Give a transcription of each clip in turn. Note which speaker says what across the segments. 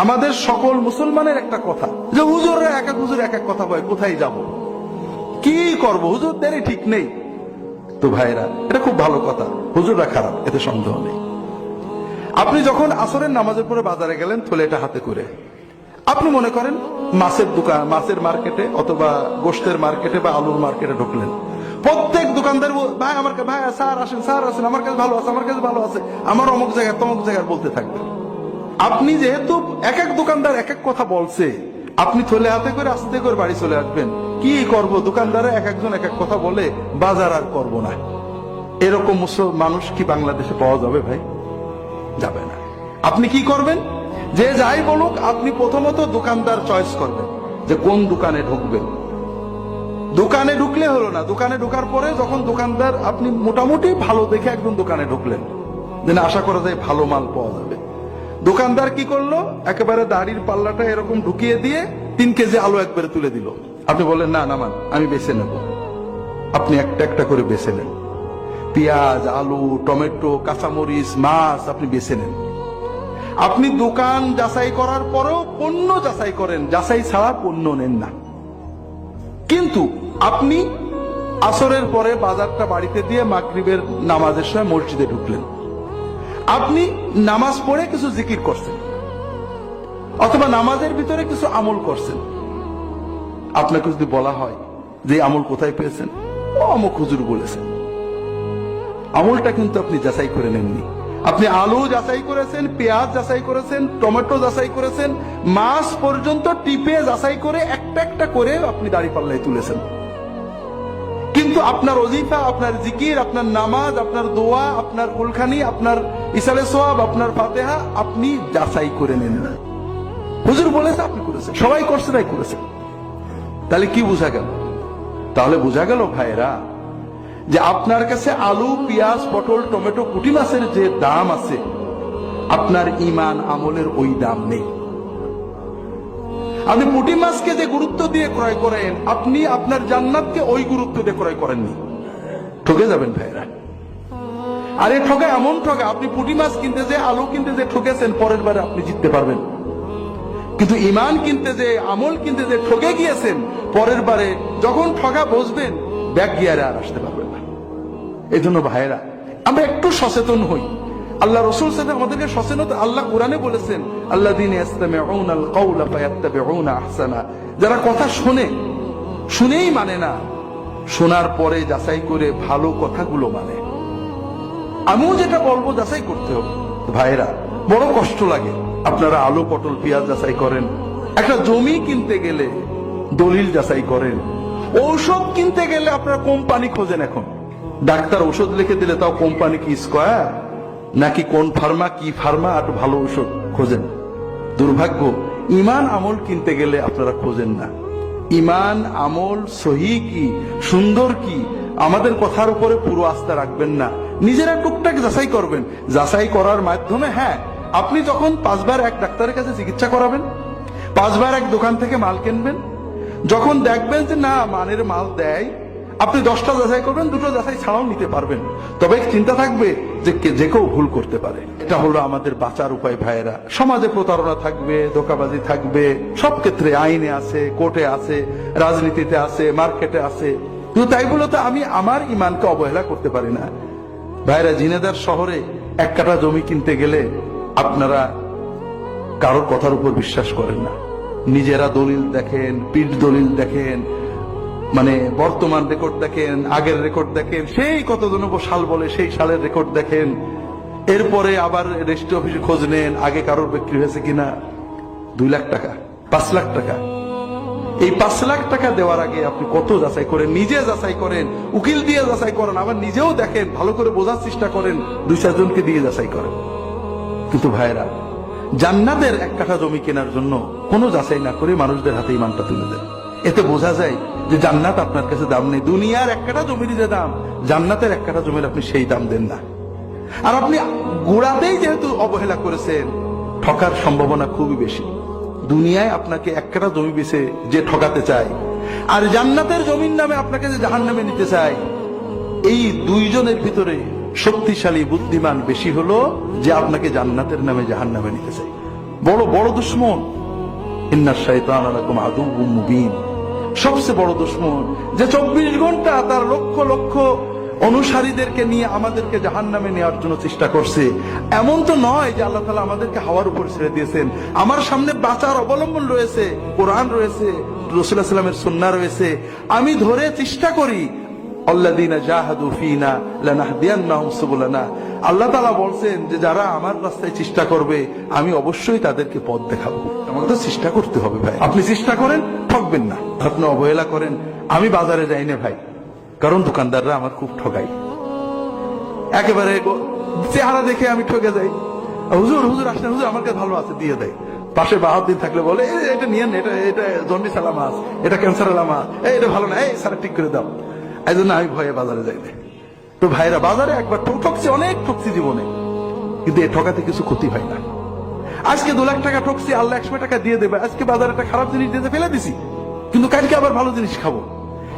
Speaker 1: আমাদের সকল মুসলমানের একটা কথা যে হুজুররা এক এক হুজুর এক এক কথা বলে, কোথায় যাব, কি করব, হুজুরদেরই ঠিক নেই। তো ভাইরা, এটা খুব ভালো কথা, হুজুররা খারাপ, এতে সন্দেহ নেই। আপনি যখন আসরের নামাজের পরে বাজারে গেলেন থলেটা হাতে করে, আপনি মনে করেন মাছের দোকান, মাছের মার্কেটে অথবা গোশতের মার্কেটে বা আলুর মার্কেটে ঢুকলেন, প্রত্যেক দোকানদার ভাই আমার ভাই স্যার আসেন, স্যার আসেন, আমার কাছে ভালো আছে, আমার কাছে ভালো আছে, আমার অমুক জায়গায় তমুক জায়গায় বলতে থাকবেন। আপনি যেহেতু এক এক দোকানদার এক এক কথা বলছে, আপনি থলে হাতে করে আস্তে করে বাড়ি চলে আসবেন। কি করব, দোকানদারে এক একজন এক এক কথা বলে, বাজার আর করব না। এরকম মানুষ কি বাংলাদেশে পাওয়া যাবে ভাই? যাবে না। আপনি কি করবেন? যে যাই বলুক, আপনি প্রথমত দোকানদার চয়েস করবেন যে কোন দোকানে ঢুকবেন। দোকানে ঢুকলে হলো না, দোকানে ঢোকার পরে যখন দোকানদার, আপনি মোটামুটি ভালো দেখে একদম দোকানে ঢুকলেন, যেন আশা করা যায় ভালো মাল পাওয়া যাবে। দোকানদার কি করলো, একেবারে দাড়ির পাল্লাটা এরকম ঢুকিয়ে দিয়ে 3 কেজি আলু একবারে তুলে দিল। আপনি বললেন না নামান, আমি বেছে নেব। আপনি একটা একটা করে বেছে নেন, পেঁয়াজ, আলু, টমেটো, কাঁচামরিচ, মাছ আপনি বেছে নেন। আপনি দোকান যাচাই করার পরেও পণ্য যাচাই করেন, যাচাই ছাড়া পণ্য নেন না। কিন্তু আপনি আসরের পরে বাজারটা বাড়িতে দিয়ে মাগরিবের নামাজের সময় মসজিদে ঢুকলেন। আপনি নামাজ পড়ে কিছু জিকির করছেন অথবা নামাজের ভিতরে কিছু আমল করছেন। আপনাকে যদি বলা হয় যে আমল কোথায় পেয়েছেন, ও অমুক হুজুর বলেছেন, আমলটা কিন্তু আপনি যাচাই করে নেননি। আপনি আলু যাচাই করেছেন, পেঁয়াজ যাচাই করেছেন, টমেটো যাচাই করেছেন, মাছ পর্যন্ত টিপে যাচাই করে একটা একটা করে আপনি দাঁড়িপাল্লায় তুলেছেন। কিন্তু আপনার ওজিফা, আপনার জিকির, আপনার নামাজ, আপনার দোয়া, আপনার কুলখানি, আপনার ইসালে সোয়াব, আপনার ফাতেহা আপনি যাচাই করে নেন না। হুজুর বলেছে আপনি করেছেন, সবাই করছে তাই করেছেন। তাহলে কি বোঝা গেল? তাহলে বোঝা গেল ভাইরা, যে আপনার কাছে আলু, পেঁয়াজ, পটল, টমেটো, পুঁটি মাছের যে দাম আছে, আপনার ঈমান আমলের ওই দাম নেই। আপনি পুঁটি মাছকে যে গুরুত্ব দিয়ে ক্রয় করেন, আপনি আপনার জান্নাতকে ওই গুরুত্ব দিয়ে ক্রয় করেননি। ঠকে যাবেন ভাইরা। আরে ঠকে, এমন ঠকে, আপনি পুঁটি মাছ কিনতে যে, আলু কিনতে যে ঠকেছেন, পরের বারে আপনি জিততে পারবেন। কিন্তু ঈমান কিনতে যে, আমল কিনতে যে ঠকে গিয়েছেন, পরের বারে যখন ঠকা বসবেন, ব্যাক গিয়ারে আর আসতে পারবেন না। এই জন্য ভাইরা, আমরা একটু সচেতন হই। আল্লাহ রসুল সাথে আমাদেরকে সচেতন, আল্লাহ কোরআনে বলেছেন, আল্লাযীনা ইয়াসতামিউনাল কাওলা ফায়াত্তাবিউনা আহসানা, যারা কথা শোনে, শুনেই মানে না, শোনার পরে যাচাই করে ভালো কথাগুলো মানে। আমিও যেটা বলবো যাচাই করতে হবে। ভাইরা, বড় কষ্ট লাগে। আপনারা আলু, পটল, পেঁয়াজ যাচাই করেন, একটা জমি কিনতে গেলে দলিল যাচাই করেন, ঔষধ কিনতে গেলে আপনারা কোম্পানি খোঁজেন। এখন ডাক্তার ওষুধ লিখে দিলে তাও কোম্পানি কি স্কয়ার নাকি কোন ফার্মা, কি ফার্মা, আর ভালো ওষুধ খোঁজেন। দুর্ভাগ্য, ঈমান আমল কিনতে গেলে আপনারা খোঁজেন না। ঈমান আমল সহি কি, সুন্দর কি, আমাদের কথার উপরে পুরো আস্থা রাখবেন না। নিজেরা টুকটাক যাচাই করবেন। যাচাই করার মাধ্যমে, হ্যাঁ, আপনি যখন 5 বার এক ডাক্তারের কাছে চিকিৎসা করাবেন, 5 বার এক দোকান থেকে মাল কিনবেন, যখন দেখবেন যে না মানের মাল দেয়, আপনি 10টা যাচাই করবেন, 2টো যাচাই ছাড়াও নিতে পারবেন। তবে চিন্তা থাকবে যে যে কেউ ভুল করতে পারে। এটা হলো আমাদের বাঁচার উপায় ভাইয়েরা। সমাজে প্রতারণা থাকবে, ধোঁকাবাজি থাকবে, সব ক্ষেত্রে আইনে আছে, কোর্টে আছে, রাজনীতিতে আছে, মার্কেটে আছে। কিন্তু তাই বলে তো আমি আমার ঈমানকে অবহেলা করতে পারি না। ভাইরা, ঝিনাইদহ শহরে 1 কাঠা জমি কিনতে গেলে আপনারা কারোর কথার উপর বিশ্বাস করেন না। নিজেরা দলিল দেখেন, পিঠ দলিল দেখেন, মানে বর্তমান রেকর্ড দেখেন, আগের রেকর্ড দেখেন, সেই কতজন সাল বলে সেই সালের রেকর্ড দেখেন। এরপরে আবার রেজিস্ট্রি অফিসে খোঁজ নেন আগে কারোর বিক্রি হয়েছে কিনা। 2 লাখ টাকা, 5 লাখ টাকা, এই 5 লাখ টাকা দেওয়ার আগে আপনি কত যাচাই করেন, নিজে যাচাই করেন, উকিল দিয়ে যাচাই করেন, আবার নিজেও দেখেন, ভালো করে বোঝার চেষ্টা করেন, 2-4 জনকে দিয়ে যাচাই করেন। কিন্তু ভাইরা, জান্নাতের 1 কাঠা জমি কেনার জন্য কোনো যাচাই না করে মানুষদের হাতে ঈমানটা তুলে দেন। এতে বোঝা যায় যে জান্নাত আপনার কাছে দাম নেই। দুনিয়ার 1 কাঠা জমির যে দাম, জান্নাতের 1 কাঠা জমির আপনি সেই দাম দেন না। আর আপনি গোড়াতেই যেহেতু অবহেলা করেছেন, ঠকার সম্ভাবনা খুবই বেশি। দুনিয়ায় আপনাকে 1 কাঠা জমি বেচে যে ঠকাতে চায়, আর জান্নাতের জমির নামে আপনাকে যে জাহান্নামে নিতে চায়, এই 2 জনের ভিতরে শক্তিশালী বুদ্ধিমান বেশি হলো যে আপনাকে জান্নাতের নামে জাহান্নামে নিতে চায়। বড় বড় দুশ্মন। ইন্নাশ শাইতানা লাকুম আদুউম মুবিন, সবচেয়ে বড় দুশ্মন, যে 24 ঘন্টা তার লক্ষ লক্ষ অনুসারীদেরকে নিয়ে আমাদেরকে জাহান্নামে নেওয়ার জন্য চেষ্টা করছে। এমন তো নয় যে আল্লাহ তাআলা আমাদেরকে হাওয়ার উপর ছেড়ে দিয়েছেন। আমার সামনে বাঁচার অবলম্বন রয়েছে, কোরআন রয়েছে, রাসূলুল্লাহ সাল্লাল্লাহু আলাইহি ওয়াসাল্লামের সুন্নাহ রয়েছে। আমি ধরে চেষ্টা করি, আল্লাযীনা জাহাদু ফীনা লানাহদিয়ান্নাহুম সুবুলানা। আল্লাহ তাআলা বলছেন যে যারা আমার রাস্তায় চেষ্টা করবে আমি অবশ্যই তাদেরকে পথ দেখাবো। আমাকে তো চেষ্টা করতে হবে ভাই। আপনি চেষ্টা করেন, ঠকবেন না। আপনি অবহেলা করেন, আমি বাজারে যাই না ভাই, কারণ দোকানদাররা আমার খুব ঠকাই। একেবারে চেহারা দেখে আমি ঠকে যাই। হুজুর হুজুর আসলে হুজুর আমার কাছে ভালো আছে, দিয়ে দেয়। পাশে বাহাদুর থাকলে বলে এটা নিয়েন, এটা এটা জন্ডিস আলা মাছ, এটা ক্যান্সার আলা মাছ, এটা ভালো না, এই স্যার ঠিক করে দাও। এই জন্য আমি ভয়ে বাজারে যাই না। তো ভাইরা, বাজারে একবার ঠকছি, অনেক ঠকছি জীবনে, কিন্তু এ ঠকাতে কিছু ক্ষতি হয় না। আজকে 2 লাখ টাকা ঠকছি, আল্লাহ 100 টাকা দিয়ে দেবে। আজকে বাজারে একটা খারাপ জিনিস দিয়ে ফেলে দিছি, কিন্তু কালকে আবার ভালো জিনিস খাবো।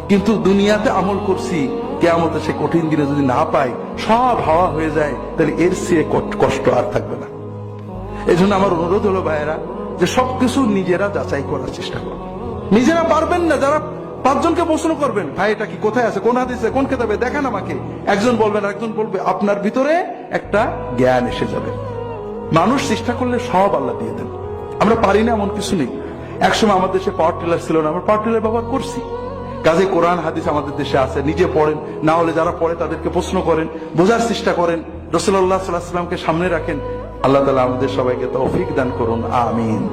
Speaker 1: কিন্তু দুনিয়াতে আমল করছি, কিয়ামতে সে কঠিন দিনে যদি না পাই, সব হাওয়া হয়ে যায়, তাহলে এর চেয়ে কষ্ট আর থাকবে না। এই জন্য আমার অনুরোধ হলো ভাইয়েরা, যে সবকিছু নিজেরা যাচাই করার চেষ্টা করো। নিজেরা পারবেন না, যারা 5 জনকে প্রশ্ন করবেন, ভাই এটা কি কোথায় আছে, কোন হাদিসে, কোন কিতাবে, দেখান আমাকে। একজন বলবেন, আরেকজন বলবে, আপনার ভিতরে একটা জ্ঞান এসে যাবে। মানুষ চেষ্টা করলে সব আল্লাহ দিয়ে দেন। আমরা পারি না এমন কিছু নেই। একসময় আমাদের দেশে পাওয়ার টিলার ছিল না, আমরা পাওয়ার টিলার ব্যবহার করছি। কাজে কোরআন হাদিস আমাদের দেশে আছে, নিজে পড়েন, না হলে যারা পড়ে তাদেরকে প্রশ্ন করেন, বোঝার চেষ্টা করেন, রাসূলুল্লাহ সাল্লাল্লাহু আলাইহি ওয়াসাল্লামকে সামনে রাখেন। আল্লাহ তাআলা আমাদের সবাইকে তৌফিক দান করুন, আমিন।